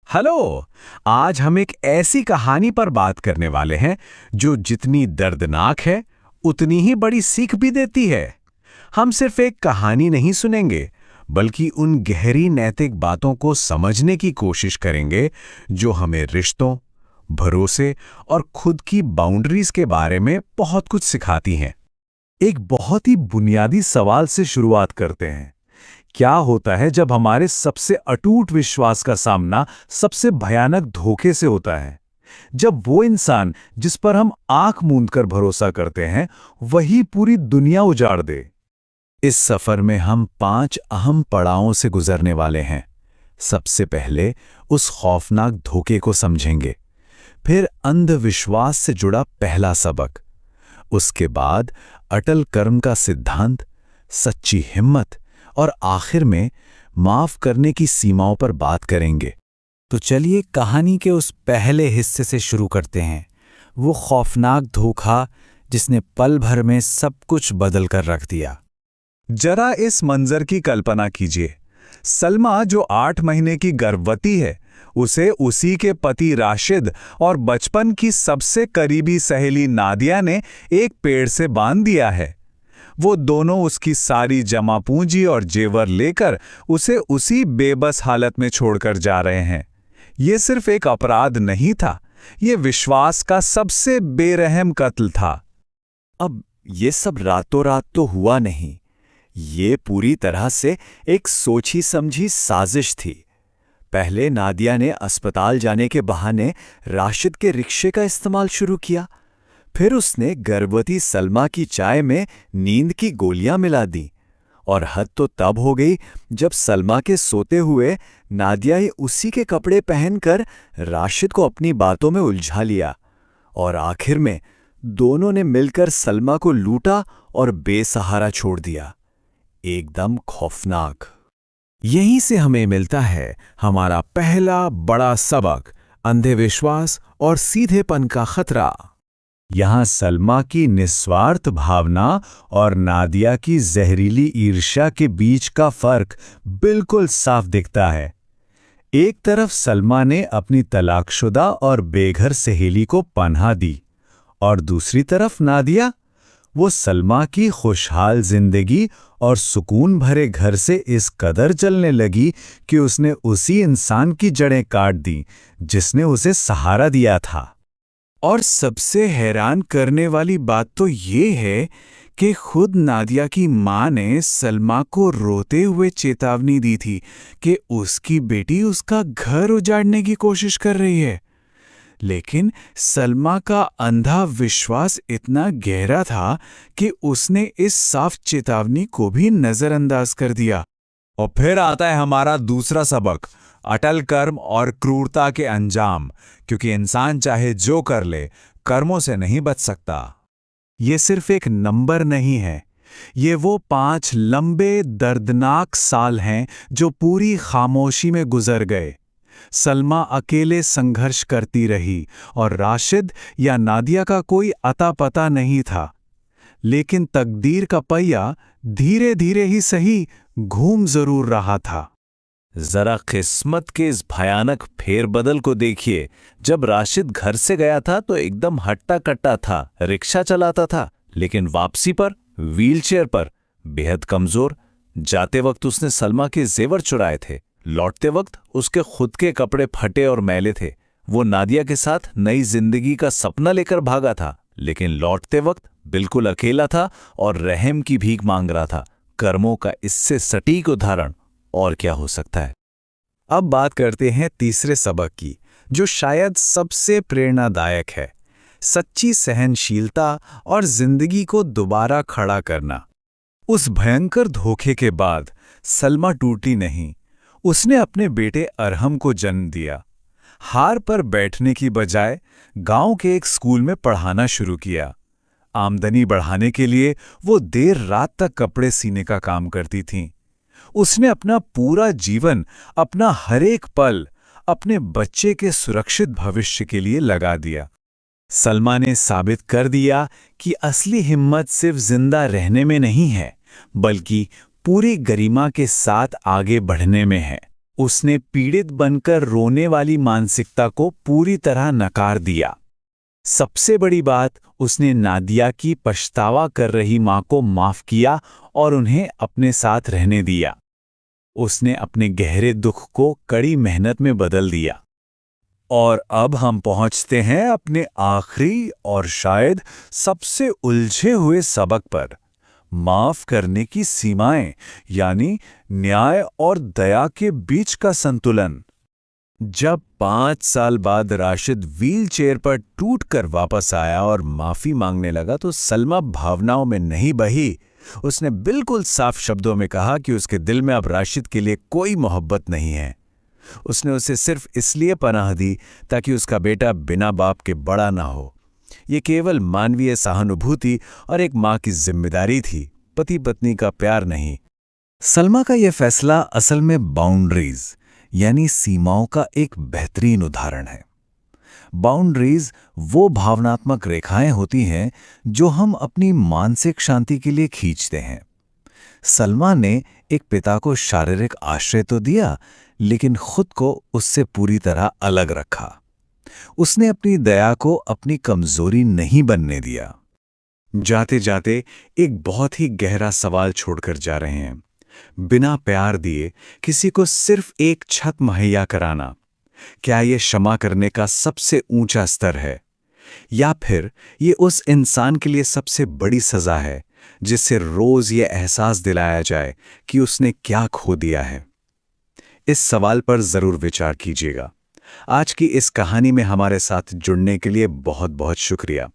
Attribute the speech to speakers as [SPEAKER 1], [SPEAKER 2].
[SPEAKER 1] Hello. आज हम एक ऐसी कहानी पर बात करने वाले हैं जो जितनी दर्दनाक है उतनी ही बड़ी सीख भी देती है। हम सिर्फ एक कहानी नहीं सुनेंगे, बल्कि उन गहरी नैतिक बातों को समझने की कोशिश करेंगे जो हमें रिश्तों, भरोसे और खुद की बाउंड्रीज के बारे में बहुत कुछ सिखाती हैं।
[SPEAKER 2] एक बहुत ही बुनियादी सवाल से शुरुआत करते हैं। क्या होता है जब हमारे सबसे अटूट विश्वास का सामना सबसे भयानक धोखे से होता है? जब वो इंसान जिस पर हम आंख मूंद कर भरोसा करते हैं वही पूरी दुनिया उजाड़ दे। इस सफर में हम 5 अहम पड़ावों से गुजरने वाले हैं। सबसे पहले उस खौफनाक धोखे को समझेंगे, फिर अंधविश्वास से जुड़ा पहला सबक, उसके बाद अटल कर्म का सिद्धांत, सच्ची हिम्मत और आखिर में माफ करने की सीमाओं पर बात करेंगे।
[SPEAKER 3] तो चलिए कहानी के उस पहले हिस्से से शुरू करते हैं। वो खौफनाक धोखा जिसने पल भर में सब कुछ बदल कर रख दिया।
[SPEAKER 2] जरा इस मंजर की कल्पना कीजिए। सलमा जो 8 महीने की गर्भवती है, उसे उसी के पति राशिद और बचपन की सबसे करीबी सहेली नादिया ने एक पेड़ से बांध दिया है। वो दोनों उसकी सारी जमा पूंजी और जेवर लेकर उसे उसी बेबस हालत में छोड़कर जा रहे हैं। ये सिर्फ एक अपराध नहीं था, ये विश्वास का सबसे बेरहम कत्ल था।
[SPEAKER 3] अब ये सब रातों रात तो हुआ नहीं, ये पूरी तरह से एक सोची समझी साजिश थी। पहले नादिया ने अस्पताल जाने के बहाने राशिद के रिक्शे का इस्तेमाल शुरू किया। फिर उसने गर्भवती सलमा की चाय में नींद की गोलियां मिला दी। और हद तो तब हो गई जब सलमा के सोते हुए नादिया ही उसी के कपड़े पहनकर राशिद को अपनी बातों में उलझा लिया। और आखिर में दोनों ने मिलकर सलमा को लूटा और बेसहारा छोड़ दिया। एकदम खौफनाक।
[SPEAKER 1] यहीं से हमें मिलता है हमारा पहला बड़ा सबक, अंधविश्वास और सीधेपन का खतरा।
[SPEAKER 2] यहाँ सलमा की निस्वार्थ भावना और नादिया की जहरीली ईर्ष्या के बीच का फर्क बिल्कुल साफ दिखता है। एक तरफ सलमा ने अपनी तलाकशुदा और बेघर सहेली को पनाह दी, और दूसरी तरफ नादिया, वो सलमा की खुशहाल जिंदगी और सुकून भरे घर से इस कदर जलने लगी कि उसने उसी इंसान की जड़ें काट दी जिसने उसे सहारा दिया था।
[SPEAKER 4] और सबसे हैरान करने वाली बात तो ये है कि खुद नादिया की मां ने सलमा को रोते हुए चेतावनी दी थी कि उसकी बेटी उसका घर उजाड़ने की कोशिश कर रही है। लेकिन सलमा का अंधा विश्वास इतना गहरा था कि उसने इस साफ चेतावनी को भी नजरअंदाज कर दिया।
[SPEAKER 2] और फिर आता है हमारा दूसरा सबक, अटल कर्म और क्रूरता के अंजाम, क्योंकि इंसान चाहे जो कर ले, कर्मों से नहीं बच सकता। ये सिर्फ एक नंबर नहीं है, ये वो 5 लंबे दर्दनाक साल हैं जो पूरी खामोशी में गुजर गए। सलमा अकेले संघर्ष करती रही और राशिद या नादिया का कोई अता पता नहीं था। लेकिन तकदीर का पहिया धीरे धीरे ही सही घूम जरूर रहा था।
[SPEAKER 3] जरा किस्मत के इस भयानक फेरबदल को देखिए। जब राशिद घर से गया था तो एकदम हट्टा कट्टा था, रिक्शा चलाता था, लेकिन वापसी पर व्हीलचेयर पर, बेहद कमजोर। जाते वक्त उसने सलमा के जेवर चुराए थे, लौटते वक्त उसके खुद के कपड़े फटे और मैले थे। वो नादिया के साथ नई जिंदगी का सपना लेकर भागा था, लेकिन लौटते वक्त बिल्कुल अकेला था और रहम की भीख मांग रहा था। कर्मों का इससे सटीक उदाहरण और क्या हो सकता है।
[SPEAKER 2] अब बात करते हैं तीसरे सबक की, जो शायद सबसे प्रेरणादायक है, सच्ची सहनशीलता और जिंदगी को दोबारा खड़ा करना। उस भयंकर धोखे के बाद सलमा टूटी नहीं, उसने अपने बेटे अरहम को जन्म दिया। हार पर बैठने की बजाय गांव के एक स्कूल में पढ़ाना शुरू किया। आमदनी बढ़ाने के लिए वो देर रात तक कपड़े सीने का काम करती थीं। उसने अपना पूरा जीवन, अपना हर एक पल अपने बच्चे के सुरक्षित भविष्य के लिए लगा दिया। सलमा ने साबित कर दिया कि असली हिम्मत सिर्फ जिंदा रहने में नहीं है, बल्कि पूरी गरिमा के साथ आगे बढ़ने में है। उसने पीड़ित बनकर रोने वाली मानसिकता को पूरी तरह नकार दिया। सबसे बड़ी बात, उसने नादिया की पछतावा कर रही मां को माफ किया और उन्हें अपने साथ रहने दिया। उसने अपने गहरे दुख को कड़ी मेहनत में बदल दिया। और अब हम पहुंचते हैं अपने आखिरी और शायद सबसे उलझे हुए सबक पर, माफ करने की सीमाएं, यानी न्याय और दया के बीच का संतुलन। जब 5 साल बाद राशिद व्हीलचेयर पर टूटकर वापस आया और माफी मांगने लगा तो सलमा भावनाओं में नहीं बही। उसने बिल्कुल साफ शब्दों में कहा कि उसके दिल में अब राशिद के लिए कोई मोहब्बत नहीं है। उसने उसे सिर्फ इसलिए पनाह दी ताकि उसका बेटा बिना बाप के बड़ा ना हो। ये केवल मानवीय सहानुभूति और एक माँ की जिम्मेदारी थी, पति पत्नी का प्यार नहीं। सलमा का यह फैसला असल में बाउंड्रीज यानी सीमाओं का एक बेहतरीन उदाहरण है। बाउंड्रीज वो भावनात्मक रेखाएं होती हैं जो हम अपनी मानसिक शांति के लिए खींचते हैं। सलमा ने एक पिता को शारीरिक आश्रय तो दिया, लेकिन खुद को उससे पूरी तरह अलग रखा। उसने अपनी दया को अपनी कमजोरी नहीं बनने दिया। जाते जाते एक बहुत ही गहरा सवाल छोड़कर जा रहे हैं। बिना प्यार दिए किसी को सिर्फ एक छत मुहैया कराना, क्या ये क्षमा करने का सबसे ऊंचा स्तर है? या फिर ये उस इंसान के लिए सबसे बड़ी सजा है जिससे रोज ये एहसास दिलाया जाए कि उसने क्या खो दिया है? इस सवाल पर जरूर विचार कीजिएगा। आज की इस कहानी में हमारे साथ जुड़ने के लिए बहुत बहुत शुक्रिया।